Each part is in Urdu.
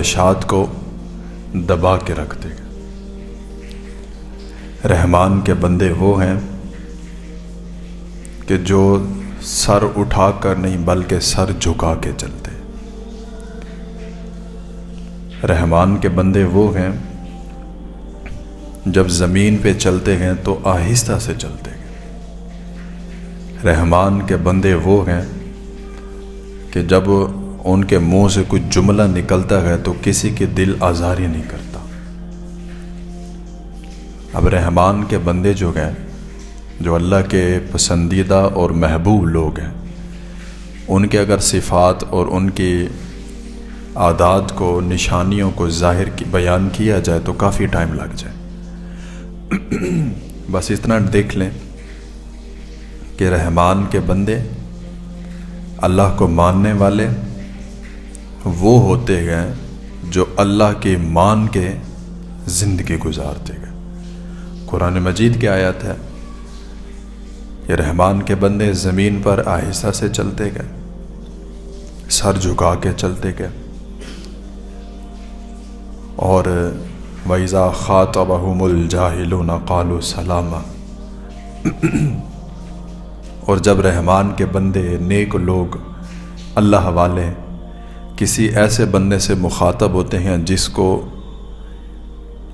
خواہشات کو دبا کے رکھ دے گا۔ رحمان کے بندے وہ ہیں کہ جو سر اٹھا کر نہیں بلکہ سر جھکا کے چلتے ہیں۔ رحمان کے بندے وہ ہیں جب زمین پہ چلتے ہیں تو آہستہ سے چلتے ہیں۔ رحمان کے بندے وہ ہیں کہ جب ان کے منہ سے کچھ جملہ نکلتا ہے تو کسی کے دل آزار ہی نہیں کرتا۔ اب رحمان کے بندے جو ہیں، جو اللہ کے پسندیدہ اور محبوب لوگ ہیں، ان کے اگر صفات اور ان کی عادات کو، نشانیوں کو ظاہر بیان کیا جائے تو کافی ٹائم لگ جائے۔ بس اتنا دیکھ لیں کہ رحمان کے بندے، اللہ کو ماننے والے وہ ہوتے ہیں جو اللہ کی مان کے زندگی گزارتے گئے۔ قرآن مجید کی آیت ہے کہ رحمان کے بندے زمین پر آہستہ سے چلتے گئے، سر جھکا کے چلتے گئے، اور وَإِذَا خَاطَبَهُمُ الْجَاهِلُونَ قَالُوا سَلَامًا۔ اور جب رحمان کے بندے، نیک لوگ، اللہ والے کسی ایسے بندے سے مخاطب ہوتے ہیں جس کو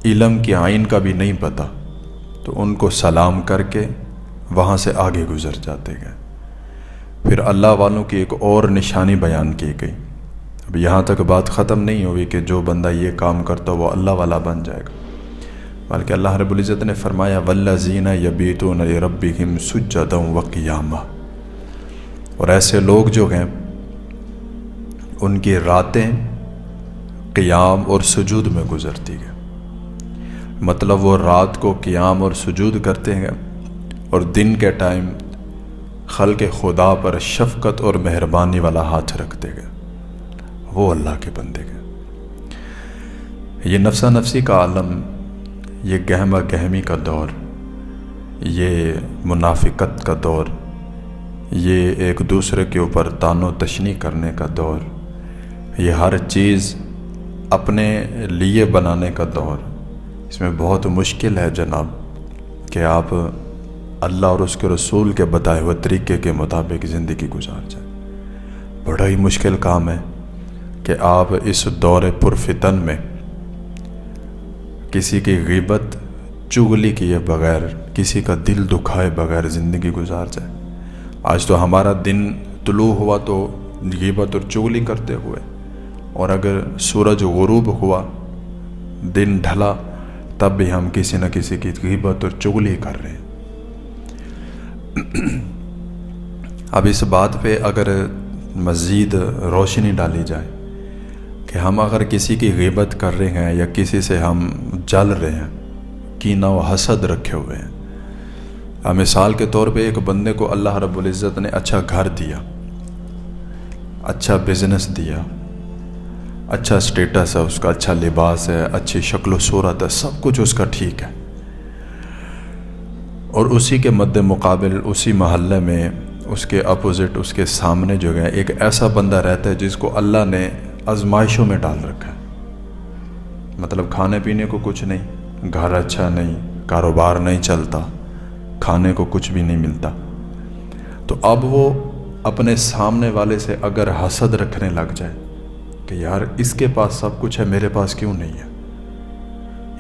علم کی عین کا بھی نہیں پتہ، تو ان کو سلام کر کے وہاں سے آگے گزر جاتے گئے۔ پھر اللہ والوں کی ایک اور نشانی بیان کی گئی۔ اب یہاں تک بات ختم نہیں ہوئی کہ جو بندہ یہ کام کرتا وہ اللہ والا بن جائے گا، بلکہ اللہ رب العزت نے فرمایا وَالَّذِينَ يَبِيتُونَ لِرَبِّهِمْ سُجَّدًا وَقِيَامًا۔ اور ایسے لوگ جو ہیں ان کی راتیں قیام اور سجود میں گزرتی ہیں۔ مطلب وہ رات کو قیام اور سجود کرتے ہیں اور دن کے ٹائم خلق خدا پر شفقت اور مہربانی والا ہاتھ رکھتے ہیں۔ وہ اللہ کے بندے ہیں۔ یہ نفسا نفسی کا عالم، یہ گہما گہمی کا دور، یہ منافقت کا دور، یہ ایک دوسرے کے اوپر تان و تشنی کرنے کا دور، یہ ہر چیز اپنے لیے بنانے کا دور، اس میں بہت مشکل ہے جناب کہ آپ اللہ اور اس کے رسول کے بتائے ہوئے طریقے کے مطابق زندگی گزار جائیں۔ بڑا ہی مشکل کام ہے کہ آپ اس دور پرفتن میں کسی کی غیبت، چغلی کیے بغیر، کسی کا دل دکھائے بغیر زندگی گزار جائے۔ آج تو ہمارا دن طلوع ہوا تو غیبت اور چغلی کرتے ہوئے، اور اگر سورج غروب ہوا، دن ڈھلا، تب بھی ہم کسی نہ کسی کی غیبت اور چغلی کر رہے ہیں۔ اب اس بات پہ اگر مزید روشنی ڈالی جائے کہ ہم اگر کسی کی غیبت کر رہے ہیں یا کسی سے ہم جل رہے ہیں، کینہ و حسد رکھے ہوئے ہیں، مثال کے طور پہ ایک بندے کو اللہ رب العزت نے اچھا گھر دیا، اچھا بزنس دیا، اچھا سٹیٹس ہے اس کا، اچھا لباس ہے، اچھی شکل و صورت ہے، سب کچھ اس کا ٹھیک ہے، اور اسی کے مد مقابل اسی محلے میں اس کے اپوزٹ، اس کے سامنے جو ہے ایک ایسا بندہ رہتا ہے جس کو اللہ نے آزمائشوں میں ڈال رکھا ہے۔ مطلب کھانے پینے کو کچھ نہیں، گھر اچھا نہیں، کاروبار نہیں چلتا، کھانے کو کچھ بھی نہیں ملتا، تو اب وہ اپنے سامنے والے سے اگر حسد رکھنے لگ جائے کہ یار اس کے پاس سب کچھ ہے، میرے پاس کیوں نہیں ہے،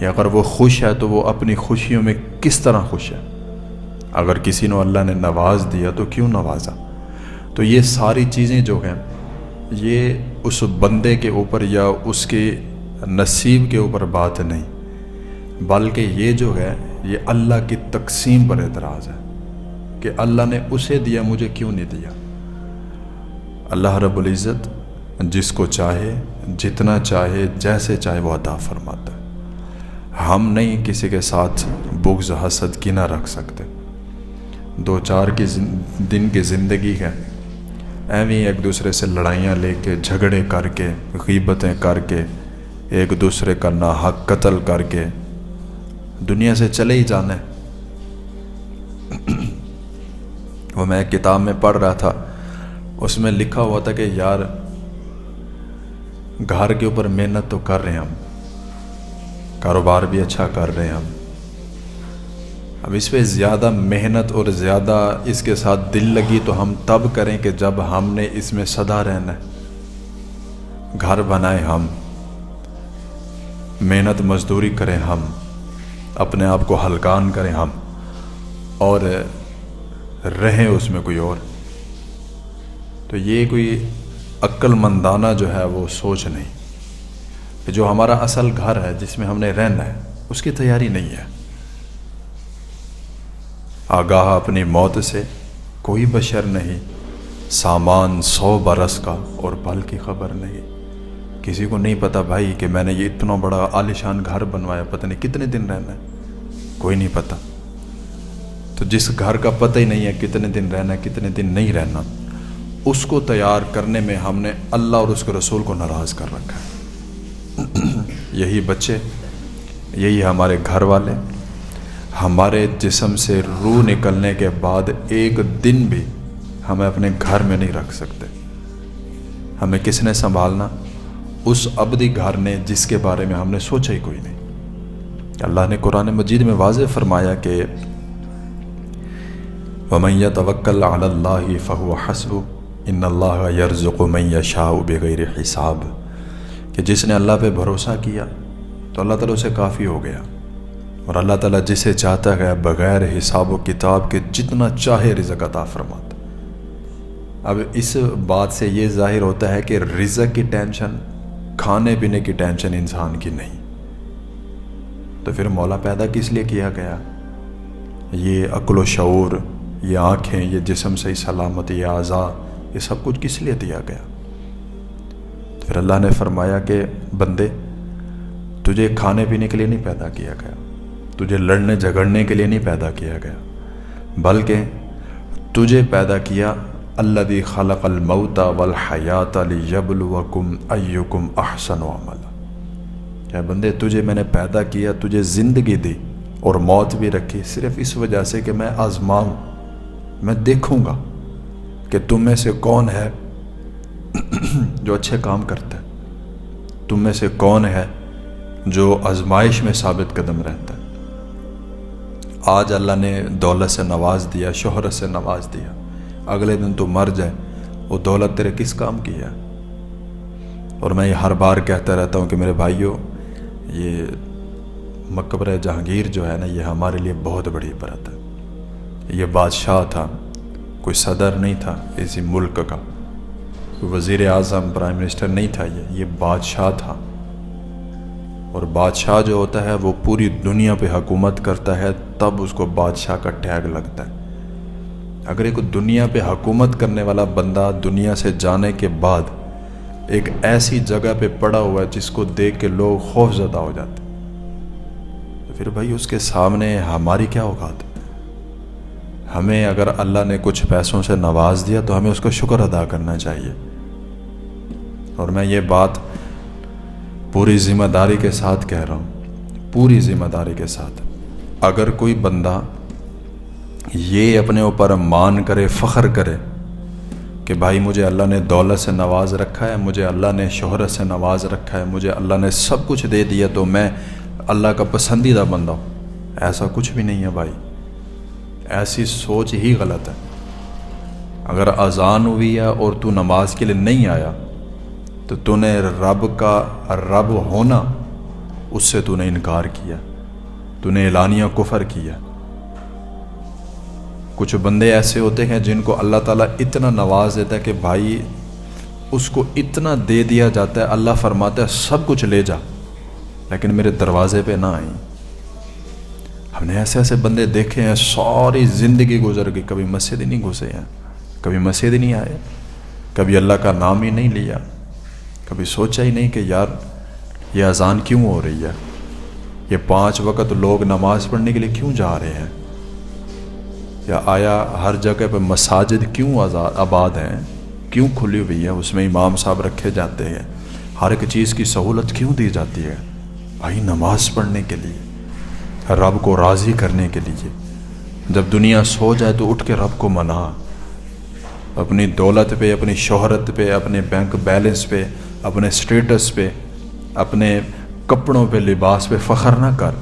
یا اگر وہ خوش ہے تو وہ اپنی خوشیوں میں کس طرح خوش ہے، اگر کسی نے اللہ نے نواز دیا تو کیوں نوازا۔ تو یہ ساری چیزیں جو ہیں یہ اس بندے کے اوپر یا اس کے نصیب کے اوپر بات نہیں، بلکہ یہ جو ہے یہ اللہ کی تقسیم پر اعتراض ہے کہ اللہ نے اسے دیا، مجھے کیوں نہیں دیا۔ اللہ رب العزت جس کو چاہے، جتنا چاہے، جیسے چاہے وہ عطا فرماتا ہے۔ ہم نہیں کسی کے ساتھ بغض، حسد، کینہ رکھ سکتے۔ دو چار دن کی زندگی ہے، ایویں ایک دوسرے سے لڑائیاں لے کے، جھگڑے کر کے، غیبتیں کر کے، ایک دوسرے کا ناحق قتل کر کے دنیا سے چلے ہی جانا ہے۔ وہ میں ایک کتاب میں پڑھ رہا تھا، اس میں لکھا ہوا تھا کہ یار گھر کے اوپر محنت تو کر رہے ہیں ہم، کاروبار بھی اچھا کر رہے ہیں ہم، اب اس پہ زیادہ محنت اور زیادہ اس کے ساتھ دل لگی تو ہم تب کریں کہ جب ہم نے اس میں سدا رہنا ہے۔ گھر بنائیں ہم، محنت مزدوری کریں ہم، اپنے آپ کو ہلکان کریں ہم، اور رہیں اس میں کوئی اور۔ تو یہ کوئی عقل مندانہ جو ہے وہ سوچ نہیں کہ جو ہمارا اصل گھر ہے جس میں ہم نے رہنا ہے اس کی تیاری نہیں ہے۔ آگاہ اپنی موت سے کوئی بشر نہیں، سامان 100 برس کا اور پل کی خبر نہیں۔ کسی کو نہیں پتا بھائی کہ میں نے یہ اتنا بڑا عالیشان گھر بنوایا، پتہ نہیں کتنے دن رہنا ہے، کوئی نہیں پتا۔ تو جس گھر کا پتہ ہی نہیں ہے کتنے دن رہنا ہے کتنے دن نہیں رہنا، اس کو تیار کرنے میں ہم نے اللہ اور اس کے رسول کو ناراض کر رکھا ہے۔ یہی بچے، یہی ہمارے گھر والے، ہمارے جسم سے روح نکلنے کے بعد ایک دن بھی ہمیں اپنے گھر میں نہیں رکھ سکتے۔ ہمیں کس نے سنبھالنا؟ اس ابدی گھر نے جس کے بارے میں ہم نے سوچا ہی کوئی نہیں۔ اللہ نے قرآن مجید میں واضح فرمایا کہ وَمَن يَتَوَكَّلْ عَلَى اللَّهِ فَهُوَ حَسْبُهُ إِنَّ اللَّهَ يَرْزُقُ مَن يَشَاءُ بِغَيْرِ حِسَابٍ، کہ جس نے اللہ پہ بھروسہ کیا تو اللہ تعالیٰ اسے کافی ہو گیا، اور اللہ تعالیٰ جسے چاہتا ہے بغیر حساب و کتاب کے جتنا چاہے رزق عطا فرماتا۔ اب اس بات سے یہ ظاہر ہوتا ہے کہ رزق کی ٹینشن، کھانے پینے کی ٹینشن انسان کی نہیں، تو پھر مولا پیدا کس لیے کیا گیا؟ یہ عقل و شعور، یہ آنکھیں، یہ جسم سے سلامت، یہ اعضاء، یہ سب کچھ کس لیے دیا گیا؟ تو پھر اللہ نے فرمایا کہ بندے، تجھے کھانے پینے کے لیے نہیں پیدا کیا گیا، تجھے لڑنے جھگڑنے کے لیے نہیں پیدا کیا گیا، بلکہ تجھے پیدا کیا الذی خلق الموت والحیات لیبلوکم ایکم احسن عملا۔ کیا بندے، تجھے میں نے پیدا کیا، تجھے زندگی دی اور موت بھی رکھی صرف اس وجہ سے کہ میں آزماؤں، میں دیکھوں گا کہ تم میں سے کون ہے جو اچھے کام کرتا ہے، تم میں سے کون ہے جو آزمائش میں ثابت قدم رہتا ہے۔ آج اللہ نے دولت سے نواز دیا، شہرت سے نواز دیا، اگلے دن تو مر جائے، وہ دولت تیرے کس کام کی ہے؟ اور میں یہ ہر بار کہتا رہتا ہوں کہ میرے بھائیوں، یہ مقبرہ جہانگیر جو ہے نا، یہ ہمارے لیے بہت بڑی عبرت ہے۔ یہ بادشاہ تھا، کوئی صدر نہیں تھا اسی ملک کا، کوئی وزیر اعظم، پرائم منسٹر نہیں تھا، یہ بادشاہ تھا۔ اور بادشاہ جو ہوتا ہے وہ پوری دنیا پہ حکومت کرتا ہے، تب اس کو بادشاہ کا ٹیگ لگتا ہے۔ اگر ایک دنیا پہ حکومت کرنے والا بندہ دنیا سے جانے کے بعد ایک ایسی جگہ پہ پڑا ہوا ہے جس کو دیکھ کے لوگ خوف زدہ ہو جاتے، تو پھر بھائی اس کے سامنے ہماری کیا اوقات ہے؟ ہمیں اگر اللہ نے کچھ پیسوں سے نواز دیا تو ہمیں اس کا شکر ادا کرنا چاہیے۔ اور میں یہ بات پوری ذمہ داری کے ساتھ کہہ رہا ہوں، پوری ذمہ داری کے ساتھ، اگر کوئی بندہ یہ اپنے اوپر مان کرے، فخر کرے کہ بھائی مجھے اللہ نے دولت سے نواز رکھا ہے، مجھے اللہ نے شہرت سے نواز رکھا ہے، مجھے اللہ نے سب کچھ دے دیا تو میں اللہ کا پسندیدہ بندہ ہوں، ایسا کچھ بھی نہیں ہے بھائی، ایسی سوچ ہی غلط ہے۔ اگر اذان ہوئی ہے اور تو نماز کے لیے نہیں آیا تو تو نے رب کا رب ہونا، اس سے تو نے انکار کیا، تو نے اعلانیہ کفر کیا۔ کچھ بندے ایسے ہوتے ہیں جن کو اللہ تعالیٰ اتنا نواز دیتا ہے کہ بھائی اس کو اتنا دے دیا جاتا ہے، اللہ فرماتا ہے سب کچھ لے جا لیکن میرے دروازے پہ نہ آئیں۔ ہم نے ایسے ایسے بندے دیکھے ہیں، ساری زندگی گزر گئی، کبھی مسجد ہی نہیں گھسے ہیں، کبھی مسجد ہی نہیں آئے، کبھی اللہ کا نام ہی نہیں لیا، کبھی سوچا ہی نہیں کہ یار یہ اذان کیوں ہو رہی ہے، یہ 5 وقت لوگ نماز پڑھنے کے لیے کیوں جا رہے ہیں، یا آیا ہر جگہ پہ مساجد کیوں آباد ہیں، کیوں کھلی ہوئی ہے، اس میں امام صاحب رکھے جاتے ہیں، ہر ایک چیز کی سہولت کیوں دی جاتی ہے؟ بھائی نماز پڑھنے کے لیے، رب کو راضی کرنے کے لیے۔ جب دنیا سو جائے تو اٹھ کے رب کو منا، اپنی دولت پہ، اپنی شہرت پہ، اپنے بینک بیلنس پہ، اپنے سٹیٹس پہ، اپنے کپڑوں پہ، لباس پہ فخر نہ کر۔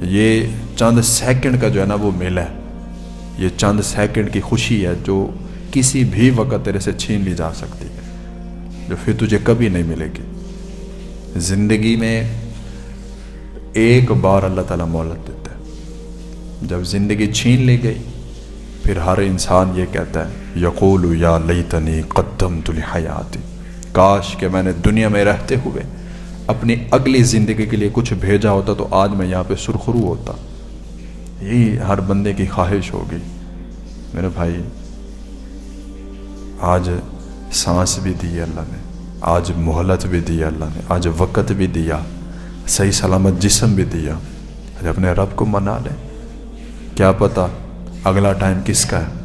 یہ چند سیکنڈ کا جو ہے نا وہ میلہ ہے، یہ چند سیکنڈ کی خوشی ہے جو کسی بھی وقت تیرے سے چھین لی جا سکتی ہے، جو پھر تجھے کبھی نہیں ملے گی۔ زندگی میں ایک بار اللہ تعالیٰ مہلت دیتا ہے، جب زندگی چھین لی گئی پھر ہر انسان یہ کہتا ہے یقول یا لیتنی قدمت لحیاتی، کاش کہ میں نے دنیا میں رہتے ہوئے اپنی اگلی زندگی کے لیے کچھ بھیجا ہوتا تو آج میں یہاں پہ سرخرو ہوتا۔ یہی ہر بندے کی خواہش ہوگی۔ میرے بھائی، آج سانس بھی دی اللہ نے، آج مہلت بھی دی اللہ نے، آج وقت بھی دیا، صحیح سلامت جسم بھی دیا، آج اپنے رب کو منا لے۔ کیا پتہ اگلا ٹائم کس کا ہے؟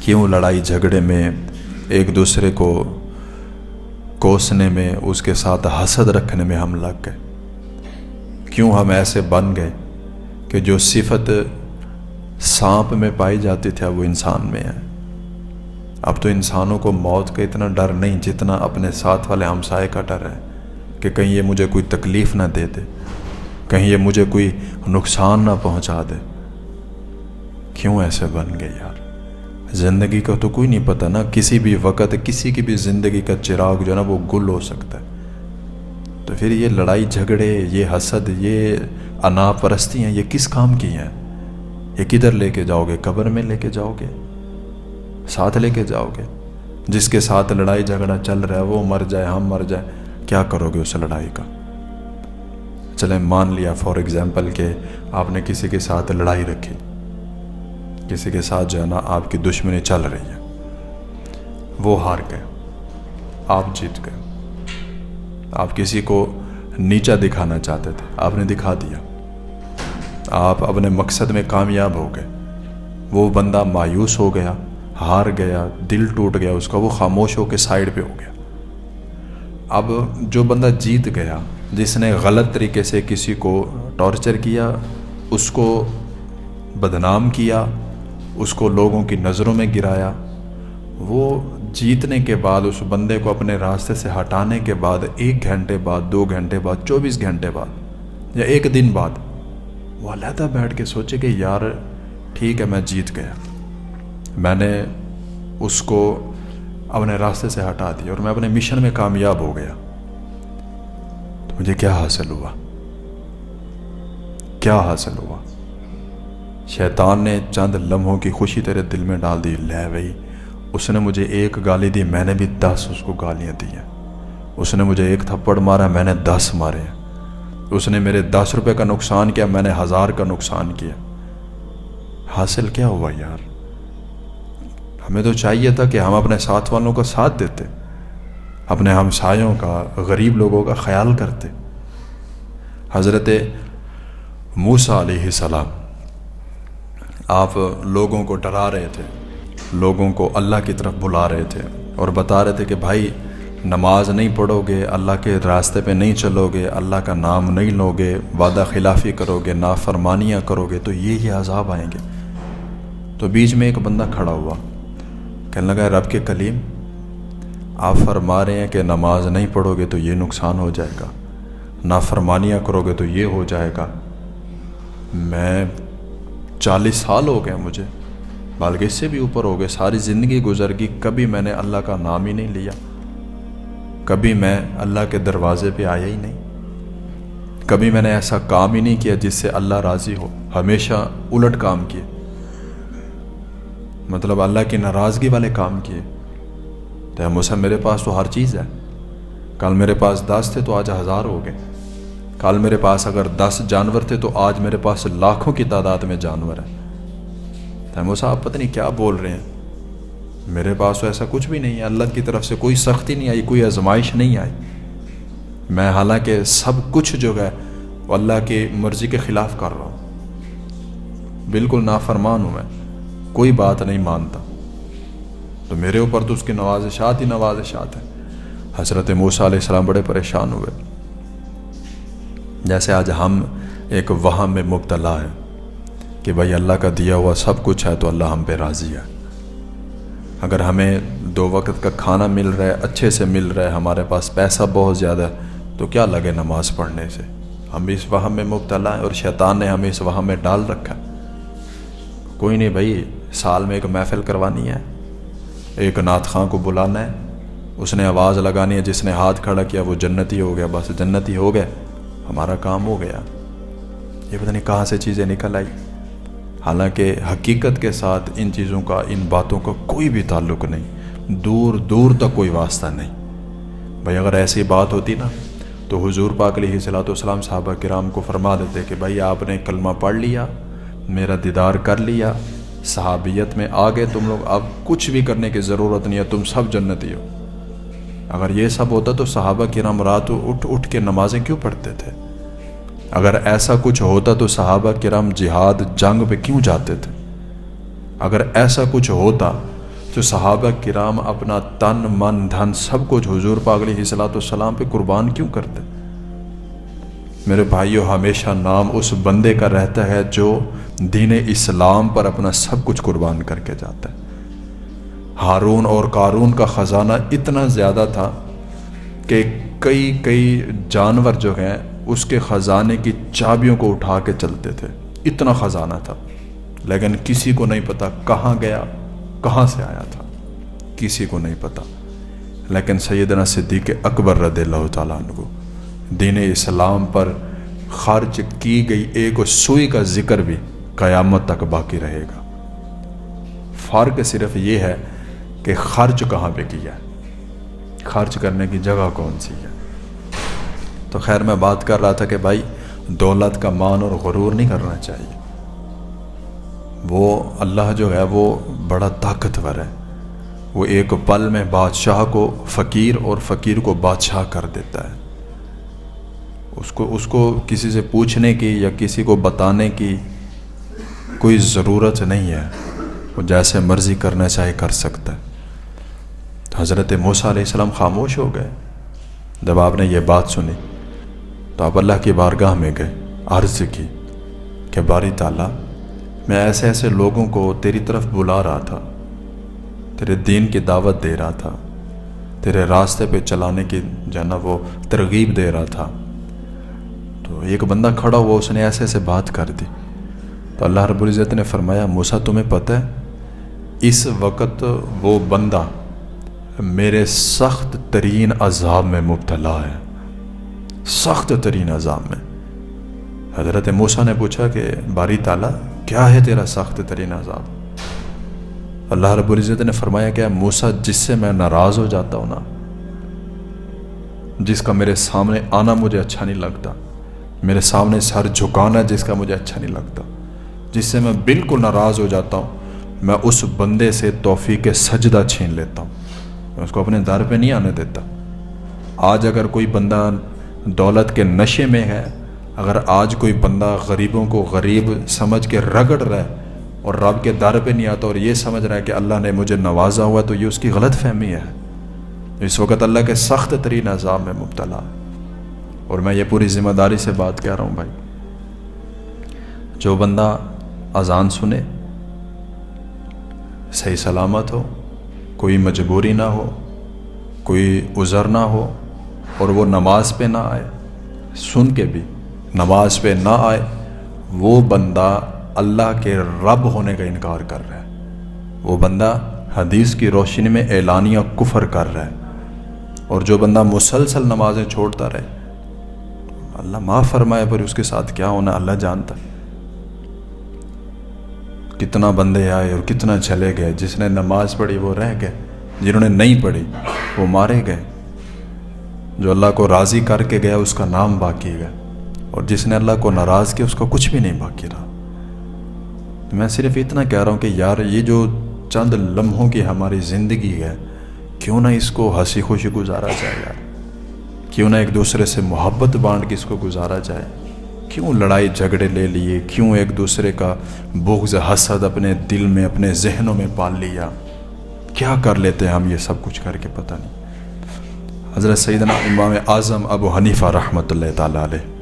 کیوں لڑائی جھگڑے میں، ایک دوسرے کو کوسنے میں، اس کے ساتھ حسد رکھنے میں ہم لگ گئے؟ کیوں ہم ایسے بن گئے کہ جو صفت سانپ میں پائی جاتی تھی اب وہ انسان میں ہے؟ اب تو انسانوں کو موت کا اتنا ڈر نہیں جتنا اپنے ساتھ والے ہمسائے کا ڈر ہے کہ کہیں یہ مجھے کوئی تکلیف نہ دے دے، کہیں یہ مجھے کوئی نقصان نہ پہنچا دے۔ کیوں ایسے بن گئے یار؟ زندگی کا تو کوئی نہیں پتہ نا، کسی بھی وقت کسی کی بھی زندگی کا چراغ جو ہے نا وہ گل ہو سکتا ہے۔ تو پھر یہ لڑائی جھگڑے، یہ حسد، یہ انا پرستیاں، یہ کس کام کی ہیں؟ یہ کدھر لے کے جاؤ گے؟ قبر میں لے کے جاؤ گے؟ ساتھ لے کے جاؤ گے؟ جس کے ساتھ لڑائی جھگڑا چل رہا ہے وہ مر جائے، ہم مر جائیں، کیا کرو گے اس لڑائی کا؟ چلیں مان لیا فار ایگزامپل کہ آپ نے کسی کے ساتھ لڑائی رکھی، کسی کے ساتھ جو ہے نا آپ کی دشمنی چل رہی ہے، وہ ہار گئے، آپ جیت گئے۔ آپ کسی کو نیچا دکھانا چاہتے تھے، آپ نے دکھا دیا، آپ اپنے مقصد میں کامیاب ہو گئے۔ وہ بندہ مایوس ہو گیا، ہار گیا، دل ٹوٹ گیا اس کا، وہ خاموش ہو کے سائیڈ پہ ہو گیا۔ اب جو بندہ جیت گیا، جس نے غلط طریقے سے کسی کو ٹارچر کیا، اس کو بدنام کیا، اس کو لوگوں کی نظروں میں گرایا، وہ جیتنے کے بعد اس بندے کو اپنے راستے سے ہٹانے کے بعد 1 گھنٹے بعد، 2 گھنٹے بعد، 24 گھنٹے بعد یا 1 دن بعد وہ علیحدہ بیٹھ کے سوچے کہ یار ٹھیک ہے میں جیت گیا، میں نے اس کو اپنے راستے سے ہٹا دیا اور میں اپنے مشن میں کامیاب ہو گیا، تو مجھے کیا حاصل ہوا؟ کیا حاصل ہوا؟ شیطان نے چند لمحوں کی خوشی تیرے دل میں ڈال دی۔ لے بھائی، اس نے مجھے 1 گالی دی، میں نے بھی 10 اس کو گالیاں دی ہیں۔ اس نے مجھے 1 تھپڑ مارا، میں نے 10 مارے ہیں۔ اس نے میرے 10 روپے کا نقصان کیا، میں نے 1000 کا نقصان کیا۔ حاصل کیا ہوا یار؟ ہمیں تو چاہیے تھا کہ ہم اپنے ساتھ والوں کا ساتھ دیتے، اپنے ہمسایوں کا، غریب لوگوں کا خیال کرتے۔ حضرت موسیٰ علیہ السلام، آپ لوگوں کو ڈرا رہے تھے، لوگوں کو اللہ کی طرف بلا رہے تھے اور بتا رہے تھے کہ بھائی نماز نہیں پڑھو گے، اللہ کے راستے پہ نہیں چلو گے، اللہ کا نام نہیں لو گے، وعدہ خلافی کرو گے، نافرمانیاں کرو گے تو یہ عذاب آئیں گے۔ تو بیچ میں ایک بندہ کھڑا ہوا، کہنے لگا رب کے کلیم، آپ فرما رہے ہیں کہ نماز نہیں پڑھو گے تو یہ نقصان ہو جائے گا، نافرمانیاں کرو گے تو یہ ہو جائے گا۔ میں 40 سال ہو گئے مجھے، بلکہ اس سے بھی اوپر ہو گئے، ساری زندگی گزر گئی، کبھی میں نے اللہ کا نام ہی نہیں لیا، کبھی میں اللہ کے دروازے پہ آیا ہی نہیں، کبھی میں نے ایسا کام ہی نہیں کیا جس سے اللہ راضی ہو، ہمیشہ الٹ کام کیے، مطلب اللہ کی ناراضگی والے کام کیے۔ تو موسیٰ میرے پاس تو ہر چیز ہے، کل میرے پاس 10 تھے تو آج 1000 ہو گئے، کل میرے پاس اگر 10 جانور تھے تو آج میرے پاس لاکھوں کی تعداد میں جانور ہیں۔ تو موسیٰ آپ پتہ نہیں کیا بول رہے ہیں، میرے پاس تو ایسا کچھ بھی نہیں ہے، اللہ کی طرف سے کوئی سختی نہیں آئی، کوئی آزمائش نہیں آئی، میں حالانکہ سب کچھ جو ہے وہ اللہ کی مرضی کے خلاف کر رہا ہوں، بالکل نافرمان ہوں، میں کوئی بات نہیں مانتا، تو میرے اوپر تو اس کی نوازشات ہی نوازشات ہیں۔ حضرت موسیٰ علیہ السلام بڑے پریشان ہوئے، جیسے آج ہم ایک وہم میں مبتلا ہے کہ بھائی اللہ کا دیا ہوا سب کچھ ہے تو اللہ ہم پہ راضی ہے، اگر ہمیں 2 وقت کا کھانا مل رہا ہے، اچھے سے مل رہا ہے، ہمارے پاس پیسہ بہت زیادہ ہے، تو کیا لگے نماز پڑھنے سے؟ ہم اس وہم میں مبتلا ہیں اور شیطان نے ہمیں اس وہم میں ڈال رکھا ہے۔ کوئی نہیں بھائی، سال میں ایک محفل کروانی ہے، ایک نعت خواں کو بلانا ہے، اس نے آواز لگانی ہے، جس نے ہاتھ کھڑا کیا وہ جنتی ہو گیا، بس جنتی ہو گئے، ہمارا کام ہو گیا۔ یہ پتہ نہیں کہاں سے چیزیں نکل آئی، حالانکہ حقیقت کے ساتھ ان چیزوں کا، ان باتوں کا کوئی بھی تعلق نہیں، دور دور تک کوئی واسطہ نہیں۔ بھائی اگر ایسی بات ہوتی نا تو حضور پاک علیہ الصلوۃ والسلام صحابہ کرام کو فرما دیتے کہ بھائی آپ نے کلمہ پڑھ لیا، میرا دیدار کر لیا، صحابیت میں آ گئے تم لوگ، اب کچھ بھی کرنے کی ضرورت نہیں ہے، تم سب جنتی ہو۔ اگر یہ سب ہوتا تو صحابہ کرام رات اٹھ اٹھ کے نمازیں کیوں پڑھتے تھے؟ اگر ایسا کچھ ہوتا تو صحابہ کرام جہاد، جنگ پہ کیوں جاتے تھے؟ اگر ایسا کچھ ہوتا تو صحابہ کرام اپنا تن، من، دھن سب کچھ حضور پاک علیہ الصلوۃ والسلام پہ قربان کیوں کرتے؟ میرے بھائیو، ہمیشہ نام اس بندے کا رہتا ہے جو دین اسلام پر اپنا سب کچھ قربان کر کے جاتا ہے۔ ہارون اور قارون کا خزانہ اتنا زیادہ تھا کہ کئی جانور جو ہیں اس کے خزانے کی چابیوں کو اٹھا کے چلتے تھے، اتنا خزانہ تھا، لیکن کسی کو نہیں پتا کہاں گیا، کہاں سے آیا تھا، کسی کو نہیں پتا۔ لیکن سیدنا صدیق اکبر رضی اللہ تعالیٰ عنہ دین اسلام پر خرچ کی گئی ایک سوئی کا ذکر بھی قیامت تک باقی رہے گا۔ فرق صرف یہ ہے کہ خرچ کہاں پہ کیا ہے، خرچ کرنے کی جگہ کون سی ہے۔ تو خیر، میں بات کر رہا تھا کہ بھائی دولت کا مان اور غرور نہیں کرنا چاہیے۔ وہ اللہ جو ہے وہ بڑا طاقتور ہے، وہ ایک پل میں بادشاہ کو فقیر اور فقیر کو بادشاہ کر دیتا ہے۔ اس کو کسی سے پوچھنے کی یا کسی کو بتانے کی کوئی ضرورت نہیں ہے، وہ جیسے مرضی کرنا چاہے کر سکتا ہے۔ تو حضرت موسیٰ علیہ السلام خاموش ہو گئے۔ جب آپ نے یہ بات سنی تو آپ اللہ کی بارگاہ میں گئے، عرض کی کہ باری تعالیٰ، میں ایسے ایسے لوگوں کو تیری طرف بلا رہا تھا، تیرے دین کی دعوت دے رہا تھا، تیرے راستے پہ چلانے کی جو ہے نا وہ ترغیب دے رہا تھا، تو ایک بندہ کھڑا ہوا، اس نے ایسے ایسے بات کر دی۔ تو اللہ رب العزت نے فرمایا، موسیٰ تمہیں پتہ ہے اس وقت وہ بندہ میرے سخت ترین عذاب میں مبتلا ہے، سخت ترین عذاب میں۔ حضرت موسیٰ نے پوچھا کہ باری تعالیٰ کیا ہے تیرا سخت ترین عذاب؟ اللہ رب العزت نے فرمایا کہ موسیٰ، جس سے میں ناراض ہو جاتا ہوں نا، جس کا میرے سامنے آنا مجھے اچھا نہیں لگتا، میرے سامنے سر جھکانا جس کا مجھے اچھا نہیں لگتا، جس سے میں بالکل ناراض ہو جاتا ہوں، میں اس بندے سے توفیق سجدہ چھین لیتا ہوں، میں اس کو اپنے در پہ نہیں آنے دیتا۔ آج اگر کوئی بندہ دولت کے نشے میں ہے، اگر آج کوئی بندہ غریبوں کو غریب سمجھ کے رگڑ رہا ہے اور رب کے در پہ نہیں آتا اور یہ سمجھ رہا ہے کہ اللہ نے مجھے نوازا ہوا، تو یہ اس کی غلط فہمی ہے۔ اس وقت اللہ کے سخت ترین عذاب میں مبتلا ہے۔ اور میں یہ پوری ذمہ داری سے بات کہہ رہا ہوں بھائی، جو بندہ اذان سنے، صحیح سلامت ہو، کوئی مجبوری نہ ہو، کوئی عذر نہ ہو، اور وہ نماز پہ نہ آئے، سن کے بھی نماز پہ نہ آئے، وہ بندہ اللہ کے رب ہونے کا انکار کر رہا ہے، وہ بندہ حدیث کی روشنی میں اعلانیہ کفر کر رہا ہے۔ اور جو بندہ مسلسل نمازیں چھوڑتا رہے، اللہ معاف فرمائے، پر اس کے ساتھ کیا ہونا اللہ جانتا ہے۔ کتنا بندے آئے اور کتنا چلے گئے، جس نے نماز پڑھی وہ رہ گئے، جنہوں نے نہیں پڑھی وہ مارے گئے، جو اللہ کو راضی کر کے گیا اس کا نام باقی گیا، اور جس نے اللہ کو ناراض کیا اس کا کچھ بھی نہیں باقی رہا۔ میں صرف اتنا کہہ رہا ہوں کہ یار یہ جو چند لمحوں کی ہماری زندگی ہے، کیوں نہ اس کو ہنسی خوشی گزارا جائے یار، کیوں نہ ایک دوسرے سے محبت بانٹ کے اس کو گزارا جائے، کیوں لڑائی جھگڑے لے لیے، کیوں ایک دوسرے کا بغض حسد اپنے دل میں اپنے ذہنوں میں پال لیا، کیا کر لیتے ہیں ہم یہ سب کچھ کر کے پتہ نہیں۔ حضرت سیدنا امام اعظم ابو حنیفہ رحمۃ اللہ تعالیٰ علیہ،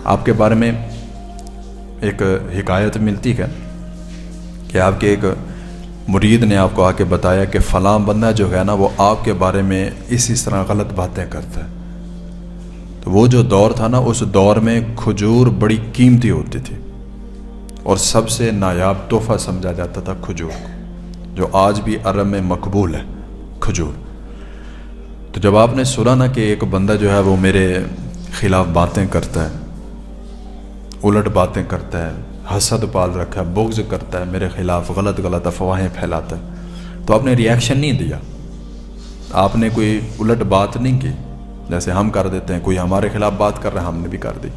آپ کے بارے میں ایک حکایت ملتی ہے کہ آپ کے ایک مرید نے آپ کو آ کے بتایا کہ فلاں بندہ جو ہے نا وہ آپ کے بارے میں اس طرح غلط باتیں کرتا ہے، تو وہ جو دور تھا نا، اس دور میں کھجور بڑی قیمتی ہوتی تھی اور سب سے نایاب تحفہ سمجھا جاتا تھا کھجور کو، جو آج بھی عرب میں مقبول ہے کھجور۔ تو جب آپ نے سنا نا کہ ایک بندہ جو ہے وہ میرے خلاف باتیں کرتا ہے، الٹ باتیں کرتا ہے، حسد پال رکھا ہے، بغض کرتا ہے، میرے خلاف غلط غلط افواہیں پھیلاتا ہے، تو آپ نے ریاکشن نہیں دیا، آپ نے کوئی الٹ بات نہیں کی جیسے ہم کر دیتے ہیں، کوئی ہمارے خلاف بات کر رہا ہے ہم نے بھی کر دی،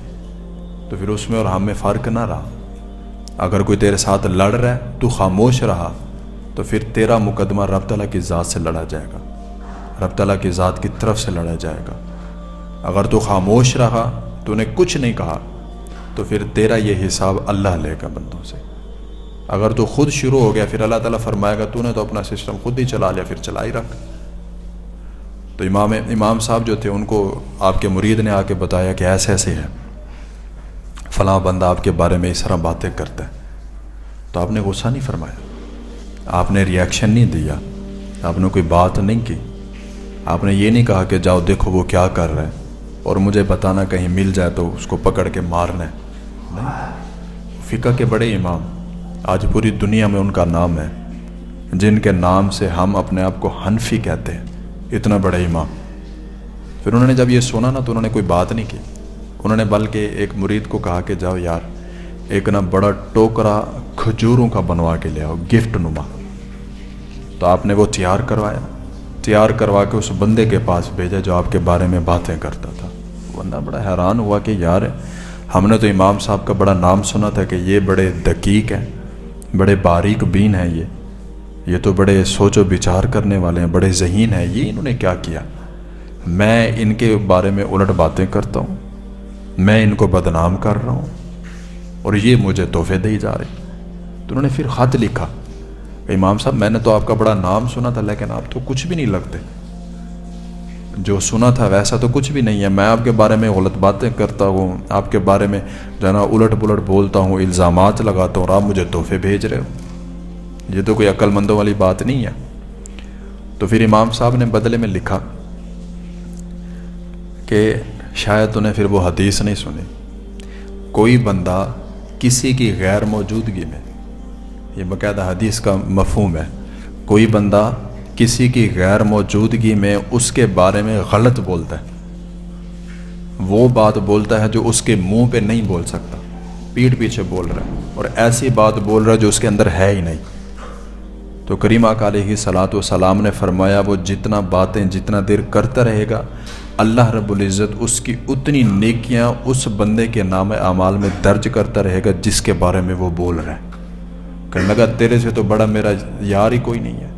تو پھر اس میں اور ہم میں فرق نہ رہا۔ اگر کوئی تیرے ساتھ لڑ رہا ہے تو خاموش رہا، تو پھر تیرا مقدمہ رب تعالیٰ کی ذات سے لڑا جائے گا، رب تعالیٰ کی ذات کی طرف سے لڑا جائے گا۔ اگر تو خاموش رہا، تو نے کچھ نہیں کہا، تو پھر تیرا یہ حساب اللہ لے گا بندوں سے۔ اگر تو خود شروع ہو گیا، پھر اللہ تعالیٰ فرمائے گا تو نے تو اپنا سسٹم خود ہی چلا لیا، پھر چلا ہی رکھ۔ تو امام صاحب جو تھے، ان کو آپ کے مرید نے آ کے بتایا کہ ایسے ایسے ہے، فلاں بندہ آپ کے بارے میں اس طرح باتیں کرتا ہے، تو آپ نے غصہ نہیں فرمایا، آپ نے ریاکشن نہیں دیا، آپ نے کوئی بات نہیں کی، آپ نے یہ نہیں کہا کہ جاؤ دیکھو وہ کیا کر رہا ہے اور مجھے بتانا کہیں مل جائے تو اس کو پکڑ کے مارنا ہے۔ نہیں، فقہ کے بڑے امام، آج پوری دنیا میں ان کا نام ہے، جن کے نام سے ہم اپنے آپ کو حنفی کہتے ہیں، اتنا بڑے امام۔ پھر انہوں نے جب یہ سنا نا تو انہوں نے کوئی بات نہیں کی، انہوں نے بلکہ ایک مرید کو کہا کہ جاؤ یار ایک نا بڑا ٹوکرا کھجوروں کا بنوا کے لے آؤ، گفٹ نما۔ تو آپ نے وہ تیار کروا کے اس بندے کے پاس بھیجا جو آپ کے بارے میں باتیں کرتا تھا۔ بندہ بڑا حیران ہوا کہ یار ہم نے تو امام صاحب کا بڑا نام سنا تھا کہ یہ بڑے دقیق ہیں، بڑے باریک بین ہیں، یہ تو بڑے سوچ و بچار کرنے والے ہیں، بڑے ذہین ہیں، یہ انہوں نے کیا کیا؟ میں ان کے بارے میں الٹ باتیں کرتا ہوں، میں ان کو بدنام کر رہا ہوں اور یہ مجھے تحفے دے جا رہے۔ تو انہوں نے پھر خط لکھا کہ امام صاحب میں نے تو آپ کا بڑا نام سنا تھا، لیکن آپ تو کچھ بھی نہیں لگتے، جو سنا تھا ویسا تو کچھ بھی نہیں ہے، میں آپ کے بارے میں غلط باتیں کرتا ہوں، آپ کے بارے میں جو ہے نا الٹ پلٹ بولتا ہوں، الزامات لگاتا ہوں اور آپ مجھے تحفے بھیج رہے ہو، یہ تو کوئی عقل مندوں والی بات نہیں ہے۔ تو پھر امام صاحب نے بدلے میں لکھا کہ شاید تو نے پھر وہ حدیث نہیں سنی، کوئی بندہ کسی کی غیر موجودگی میں، یہ باقاعدہ حدیث کا مفہوم ہے، کوئی بندہ کسی کی غیر موجودگی میں اس کے بارے میں غلط بولتا ہے، وہ بات بولتا ہے جو اس کے منہ پہ نہیں بول سکتا، پیٹھ پیچھے بول رہا ہے اور ایسی بات بول رہا ہے جو اس کے اندر ہے ہی نہیں، تو کریم آقا علیہ صلاۃ والسلام نے فرمایا وہ جتنا باتیں جتنا دیر کرتا رہے گا، اللہ رب العزت اس کی اتنی نیکیاں اس بندے کے نام اعمال میں درج کرتا رہے گا جس کے بارے میں وہ بول رہا ہے۔ کہنے لگا تیرے سے تو بڑا میرا یار ہی کوئی نہیں ہے،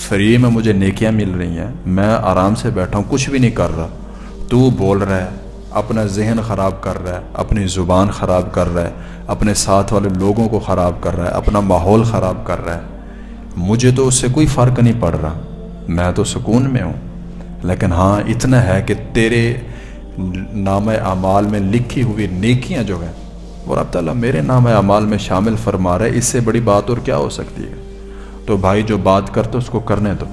فری میں مجھے نیکیاں مل رہی ہیں، میں آرام سے بیٹھا ہوں کچھ بھی نہیں کر رہا، تو بول رہا ہے، اپنا ذہن خراب کر رہا ہے، اپنی زبان خراب کر رہا ہے، اپنے ساتھ والے لوگوں کو خراب کر رہا ہے، اپنا ماحول خراب کر رہا ہے، مجھے تو اس سے کوئی فرق نہیں پڑ رہا، میں تو سکون میں ہوں، لیکن ہاں اتنا ہے کہ تیرے نام اعمال میں لکھی ہوئی نیکیاں جو ہیں وہ رب تعالیٰ میرے نام اعمال میں شامل فرما رہے، اس سے بڑی بات اور کیا ہو سکتی ہے؟ تو بھائی جو بات کرتے اس کو کرنے دو،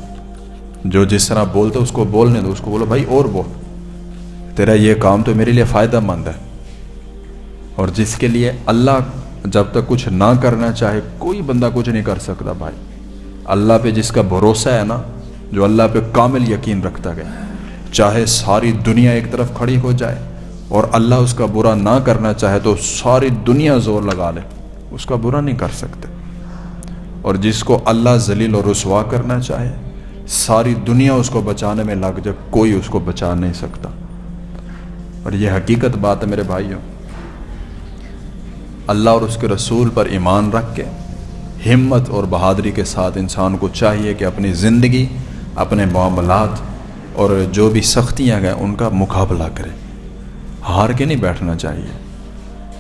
جو جس طرح بولتے اس کو بولنے دو، اس کو بولو بھائی اور بول، تیرا یہ کام تو میرے لیے فائدہ مند ہے۔ اور جس کے لیے اللہ جب تک کچھ نہ کرنا چاہے کوئی بندہ کچھ نہیں کر سکتا بھائی۔ اللہ پہ جس کا بھروسہ ہے نا، جو اللہ پہ کامل یقین رکھتا گیا، چاہے ساری دنیا ایک طرف کھڑی ہو جائے اور اللہ اس کا برا نہ کرنا چاہے تو ساری دنیا زور لگا لے، اس کا برا نہیں کر سکتے۔ اور جس کو اللہ ذلیل اور رسوا کرنا چاہے، ساری دنیا اس کو بچانے میں لگ جائے، کوئی اس کو بچا نہیں سکتا۔ اور یہ حقیقت بات ہے میرے بھائیوں، اللہ اور اس کے رسول پر ایمان رکھ کے ہمت اور بہادری کے ساتھ انسان کو چاہیے کہ اپنی زندگی، اپنے معاملات اور جو بھی سختیاں ہیں ان کا مقابلہ کرے، ہار کے نہیں بیٹھنا چاہیے۔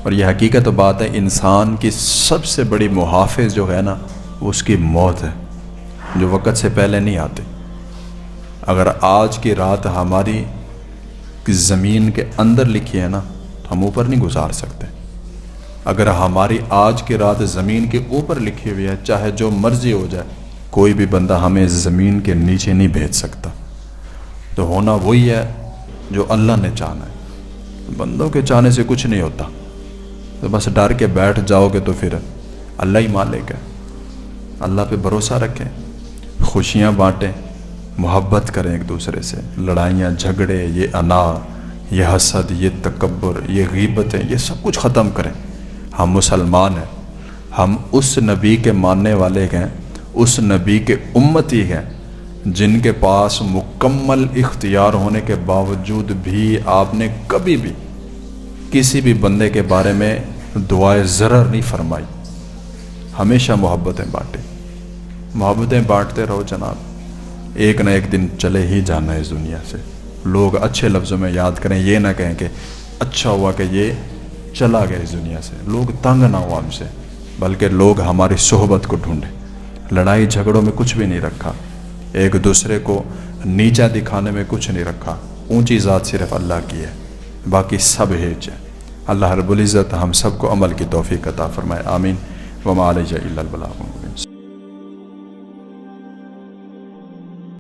اور یہ حقیقت بات ہے، انسان کی سب سے بڑی محافظ جو ہے نا وہ اس کی موت ہے، جو وقت سے پہلے نہیں آتی۔ اگر آج کی رات ہماری زمین کے اندر لکھی ہے نا تو ہم اوپر نہیں گزار سکتے، اگر ہماری آج کی رات زمین کے اوپر لکھی ہوئی ہے، چاہے جو مرضی ہو جائے، کوئی بھی بندہ ہمیں زمین کے نیچے نہیں بھیج سکتا۔ تو ہونا وہی ہے جو اللہ نے چاہنا ہے، بندوں کے چاہنے سے کچھ نہیں ہوتا۔ تو بس ڈر کے بیٹھ جاؤ گے تو پھر اللہ ہی مالک ہے۔ اللہ پہ بھروسہ رکھیں، خوشیاں بانٹیں، محبت کریں ایک دوسرے سے، لڑائیاں جھگڑے، یہ انا، یہ حسد، یہ تکبر، یہ غیبتیں، یہ سب کچھ ختم کریں۔ ہم مسلمان ہیں، ہم اس نبی کے ماننے والے ہیں، اس نبی کے امتی ہیں جن کے پاس مکمل اختیار ہونے کے باوجود بھی آپ نے کبھی بھی کسی بھی بندے کے بارے میں دعائے ضرر نہیں فرمائی۔ ہمیشہ محبتیں بانٹیں، محبتیں بانٹتے رہو جناب، ایک نہ ایک دن چلے ہی جانا ہے اس دنیا سے۔ لوگ اچھے لفظوں میں یاد کریں، یہ نہ کہیں کہ اچھا ہوا کہ یہ چلا گیا اس دنیا سے، لوگ تنگ نہ ہو ہم سے، بلکہ لوگ ہماری صحبت کو ڈھونڈیں۔ لڑائی جھگڑوں میں کچھ بھی نہیں رکھا، ایک دوسرے کو نیچا دکھانے میں کچھ نہیں رکھا، اونچی ذات صرف اللہ کی ہے، باقی سب ہیچ ہے۔ اللہ رب العزت ہم سب کو عمل کی توفیق عطا فرمائے، آمین۔ وما علیہ الا البلاغ۔